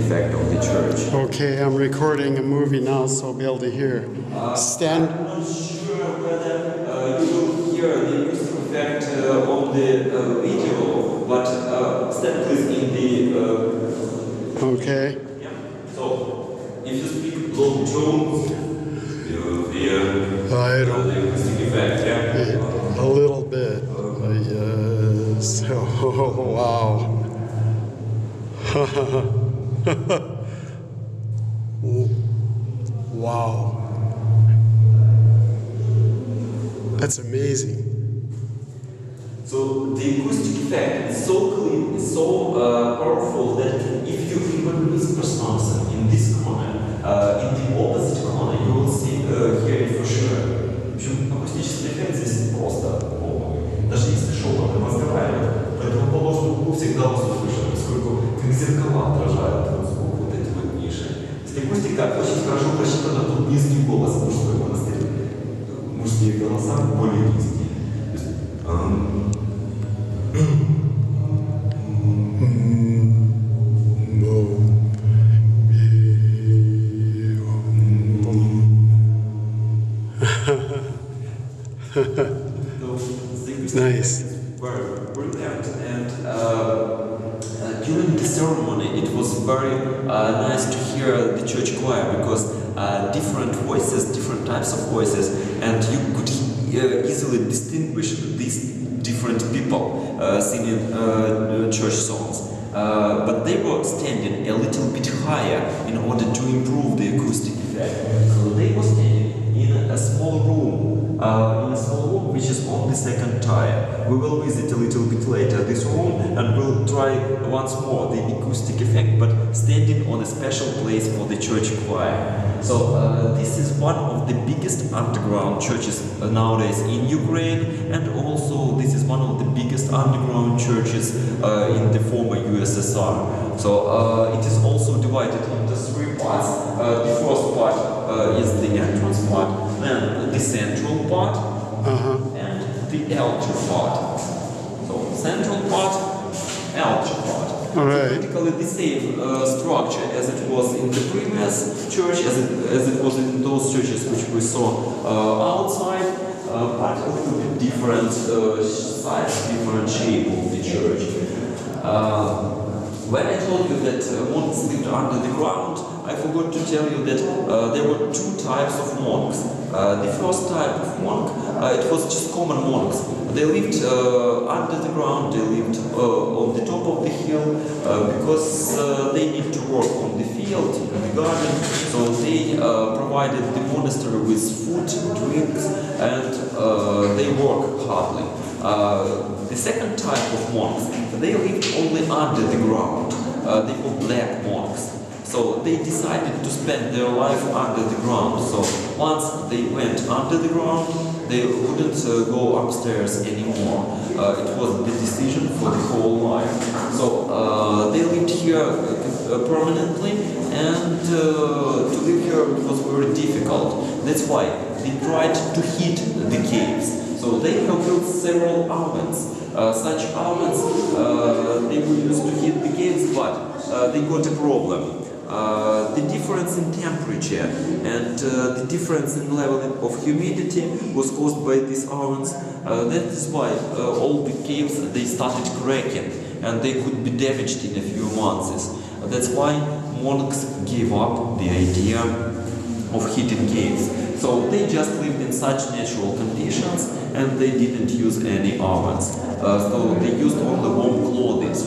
effect of the church. Okay, I'm recording a movie now, so I'll be able to hear. Stand. I'm not sure whether you will hear the acoustic effect on the video, but stand please in the... Okay. Yeah. So, if you speak low tones, you will hear I don't. the acoustic effect, yeah? A little bit. Yes. Oh, wow. Wow. That's amazing. So the acoustic effect is so clean, is so powerful that if you even whisper something in this corner, in the opposite corner, you will see, hear it for sure. В общем, акустический эффект здесь просто полный. Даже если шепотом разговаривать, противоположный углу всегда услышишь, поскольку как зеркала отражают звук вот эти вот ниши. Если акустика очень хорошо просчитана, тут низкий голос мужской монастырь. Мужские голоса более низкие. Nice. Were brilliant, and during the ceremony it was very nice to hear the church choir because different voices, different types of voices, and you could easily distinguish these different people singing church songs. But they were standing a little bit higher in order to improve the acoustic effect. So they were standing in a small room. Which is on the second tier. We will visit a little bit later this room and we'll try once more the acoustic effect, but standing on a special place for the church choir. So this is one of the biggest underground churches nowadays in Ukraine, and also this is one of the biggest underground churches in the former USSR. So it is also divided into three parts. The first part is the entrance part, then the central part, and the altar part. So central part, altar part. All right. Practically the same structure as it was in the previous church, as it was in those churches which we saw outside, but a little bit different size, different shape of the church. When I told you that monks lived under the ground, I forgot to tell you that there were two types of monks. The first type of monk, it was just common monks. They lived under the ground, they lived on the top of the hill because they need to work on the field, in the garden. So they provided the monastery with food, drinks, and they work hardly. The second type of monks, they lived only under the ground. They were black monks. So they decided to spend their life under the ground. So once they went under the ground, they wouldn't go upstairs anymore. It was the decision for the whole life. So they lived here permanently, and to live here was very difficult. That's why they tried to heat the caves. So they have built several ovens. Such ovens, they were used to heat the caves, but they got a problem. The difference in temperature and the difference in level of humidity was caused by these ovens. That is why all the caves, they started cracking and they could be damaged in a few months. That's why monks gave up the idea of heating caves. So they just lived in such natural conditions and they didn't use any ovens. So they used only warm clothes.